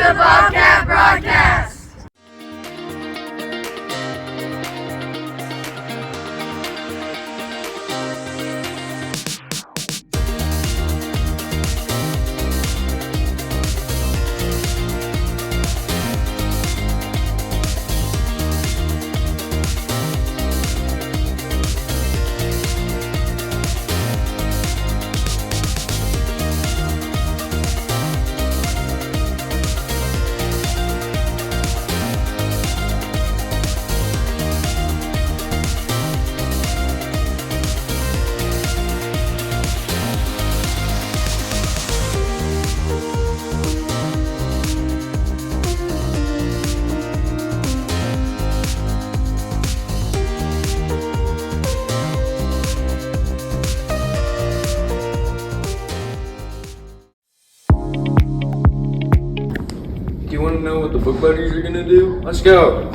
the Bobcat Broadcast! Do you want to know what the book buddies are going to do? Let's go!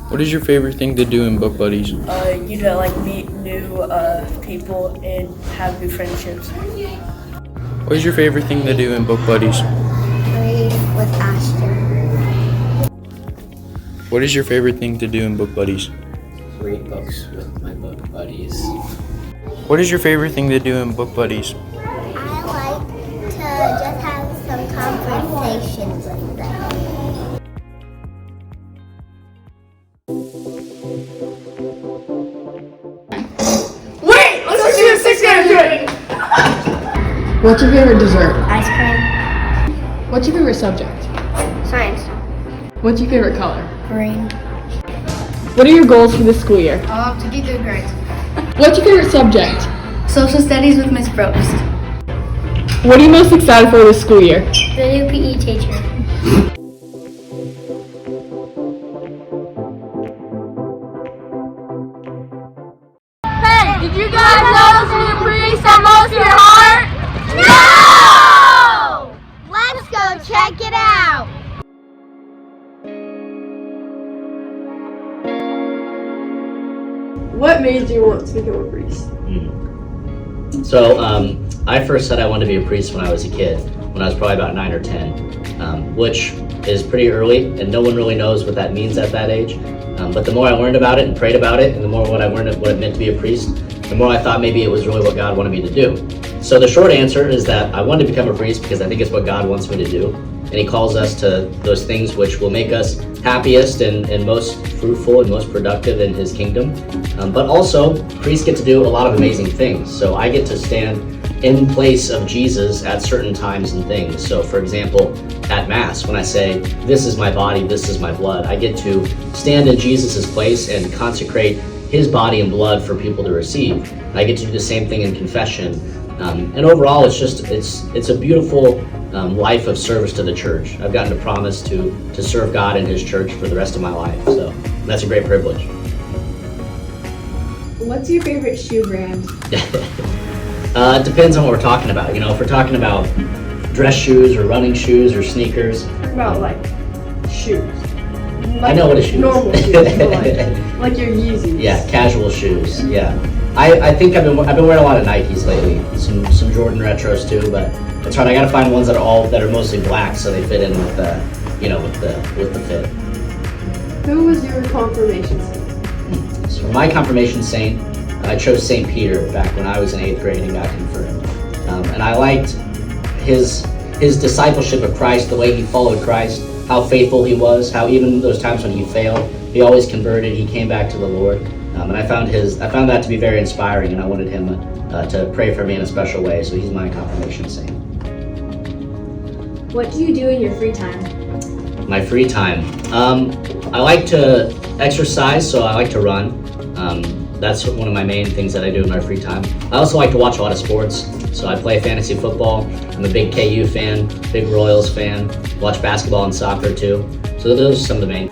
What is your favorite thing to do in Book Buddies? Meet new people and have new friendships. What is your favorite thing to do in Book Buddies? Read with Ashton. What is your favorite thing to do in Book Buddies? Read books with my book buddies. What is your favorite thing to do in Book Buddies? I like to just have some conversations with them. What's your favorite dessert? Ice cream. What's your favorite subject? Science. What's your favorite color? Green. What are your goals for this school year? To get good grades. What's your favorite subject? Social studies with Miss Probst. What are you most excited for this school year? The new PE teacher. Hey, did you guys know to the priest that most of your heart? No! Let's go check it out. What made you want to become a priest? So I first said I wanted to be a priest when I was a kid, when I was probably about 9 or 10, which is pretty early, and no one really knows what that means at that age. But the more I learned about it and prayed about it, and the more what I learned what it meant to be a priest, the more I thought maybe it was really what God wanted me to do. So the short answer is that I wanted to become a priest because I think it's what God wants me to do. And he calls us to those things which will make us happiest and most fruitful and most productive in his kingdom. But also, priests get to do a lot of amazing things. So I get to stand in place of Jesus at certain times and things. So for example, at Mass, when I say, this is my body, this is my blood, I get to stand in Jesus's place and consecrate his body and blood for people to receive. I get to do the same thing in confession. And overall, it's a beautiful life of service to the church. I've gotten to promise to serve God in his church for the rest of my life. So that's a great privilege. What's your favorite shoe brand? It depends on what we're talking about. If we're talking about dress shoes or running shoes or sneakers. About shoes. I know what a shoe is. Normal shoes, like your Yeezys. Yeah, casual shoes. Yeah, I think I've been wearing a lot of Nikes lately. Some Jordan retros too, but it's hard. I gotta find ones that are mostly black so they fit in with the with the fit. Who was your confirmation saint? So for my confirmation saint, I chose St. Peter back when I was in 8th grade and got confirmed. And I liked his discipleship of Christ, the way he followed Christ, how faithful he was, how even those times when he failed, he always converted, he came back to the Lord. And I found that to be very inspiring, and I wanted him to pray for me in a special way, so he's my confirmation saint. What do you do in your free time? My free time. I like to exercise, so I like to run. That's one of my main things that I do in my free time. I also like to watch a lot of sports. So I play fantasy football. I'm a big KU fan, big Royals fan. Watch basketball and soccer too. So those are some of the main.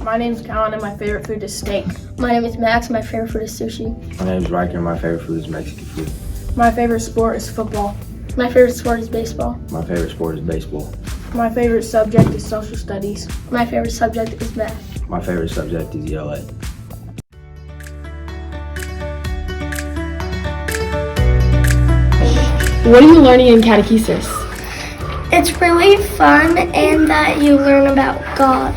My name is Colin and my favorite food is steak. My name is Max, my favorite food is sushi. My name is Riker and my favorite food is Mexican food. My favorite sport is football. My favorite sport is baseball. My favorite sport is baseball. My favorite subject is social studies. My favorite subject is math. My favorite subject is ELA. What are you learning in catechesis? It's really fun and that you learn about God.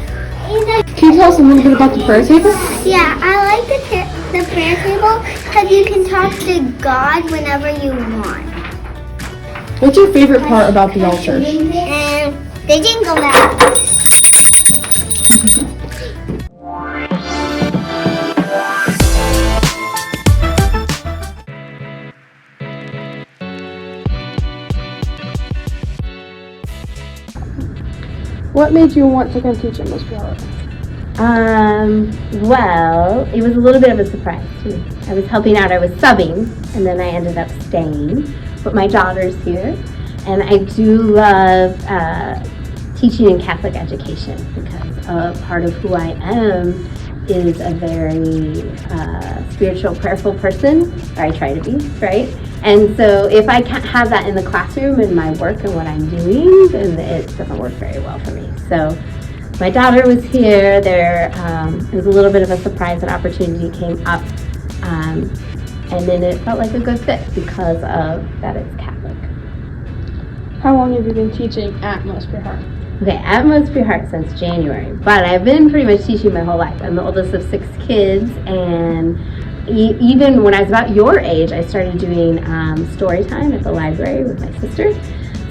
Can you tell us a little bit about the prayer table? Yeah, I like the prayer table because you can talk to God whenever you want. What's your favorite part about the altar? And the jingle bell. What made you want to come teach at Most Pure Heart? Well, it was a little bit of a surprise to me. I was helping out, I was subbing, and then I ended up staying. But my daughter's here, and I do love teaching in Catholic education because part of who I am is a very spiritual, prayerful person, or I try to be, right? And so if I can't have that in the classroom in my work and what I'm doing, then it doesn't work very well for me. So my daughter was here. It was a little bit of a surprise, an opportunity came up, and then it felt like a good fit because of that it's Catholic. How long have you been teaching at Most Pure Heart? Okay, at Most Pure Heart since January, but I've been pretty much teaching my whole life. I'm the oldest of 6 kids, and even when I was about your age, I started doing story time at the library with my sister.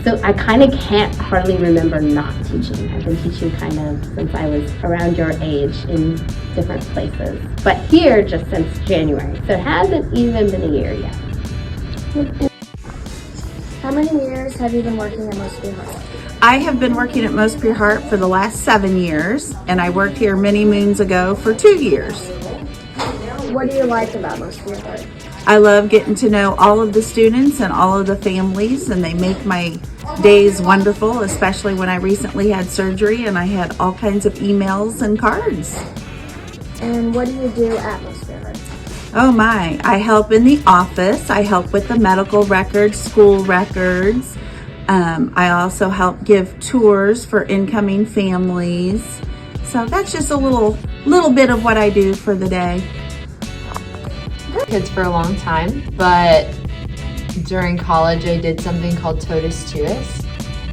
So I kind of can't hardly remember not teaching. I've been teaching kind of since I was around your age in different places. But here just since January. So it hasn't even been a year yet. How many years have you been working at Most Pure Heart? I have been working at Most Pure Heart for the last 7 years, and I worked here many moons ago for 2 years. What do you like about Most Pure Heart? I love getting to know all of the students and all of the families, and they make my days wonderful, especially when I recently had surgery and I had all kinds of emails and cards. And what do you do at Most Pure Heart? Oh my, I help in the office. I help with the medical records, school records. I also help give tours for incoming families. So that's just a little bit of what I do for the day. Kids for a long time, but during college I did something called Totus Tuus,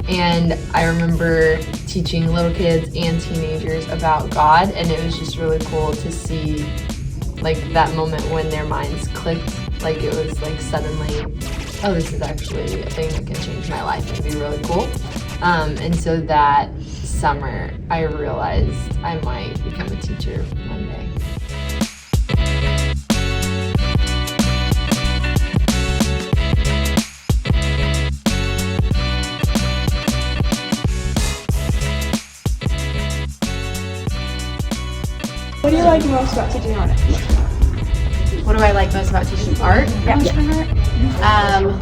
and I remember teaching little kids and teenagers about God, and it was just really cool to see like that moment when their minds clicked. Like it was like suddenly, oh, this is actually a thing that can change my life and be really cool. And so that summer I realized I might become a teacher one day. What do you like most about teaching art? What do I like most about teaching art?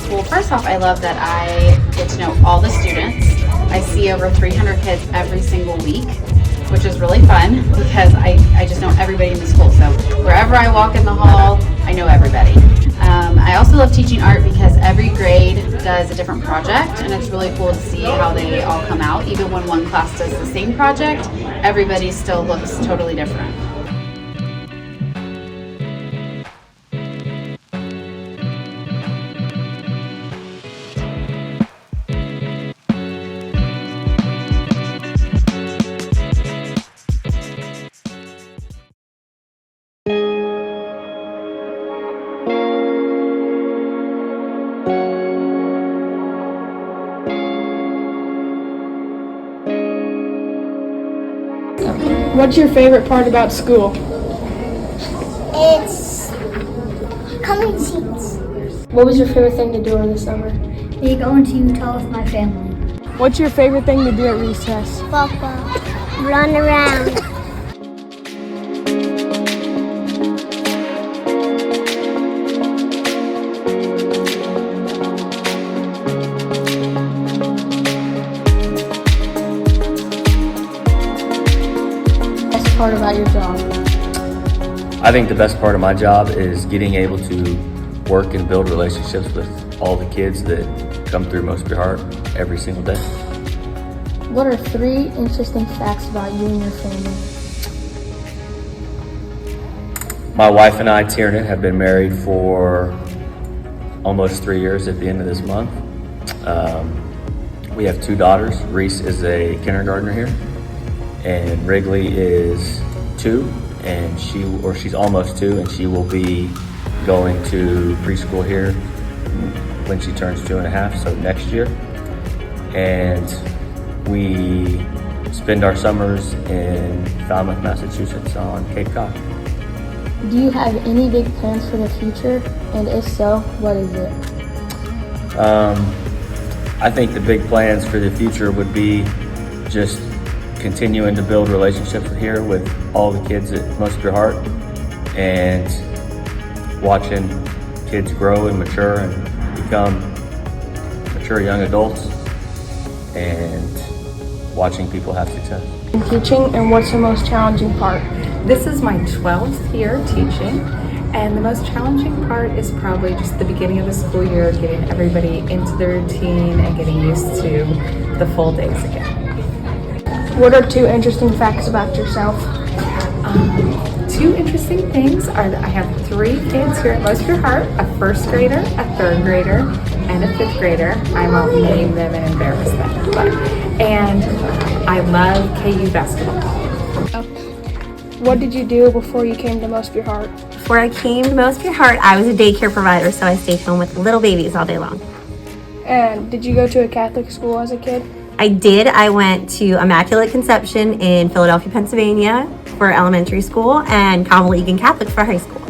Well, first off, I love that I get to know all the students. I see over 300 kids every single week, which is really fun because I just know everybody in the school. So wherever I walk in the hall, I know everybody. I also love teaching art because every grade does a different project, and it's really cool to see how they all come out. Even when one class does the same project, everybody still looks totally different. What's your favorite part about school? It's coming seats. What was your favorite thing to do over the summer? We're going to Utah with my family. What's your favorite thing to do at recess? Football. Run around. Best part about your job? I think the best part of my job is getting able to work and build relationships with all the kids that come through Most Pure Heart every single day. What are 3 interesting facts about you and your family? My wife and I, Tierna, have been married for almost 3 years at the end of this month. We have 2 daughters. Reese is a kindergartner here, and Wrigley is 2, and she's almost 2, and she will be going to preschool here when she turns 2.5, so next year. And we spend our summers in Falmouth, Massachusetts on Cape Cod. Do you have any big plans for the future? And if so, what is it? I think the big plans for the future would be just continuing to build relationships here with all the kids at Most Pure Heart, and watching kids grow and mature and become mature young adults, and watching people have success. In teaching, and what's the most challenging part? This is my 12th year teaching, and the most challenging part is probably just the beginning of the school year, getting everybody into the routine and getting used to the full days again. What are 2 interesting facts about yourself? 2 interesting things are that I have 3 kids here at Most Pure Heart, a 1st grader, a 3rd grader, and a 5th grader. I won't name them and embarrass them, and I love KU basketball. What did you do before you came to Most Pure Heart? Before I came to Most Pure Heart, I was a daycare provider, so I stayed home with little babies all day long. And did you go to a Catholic school as a kid? I did. I went to Immaculate Conception in Philadelphia, Pennsylvania for elementary school, and Conval Egan Catholic for high school.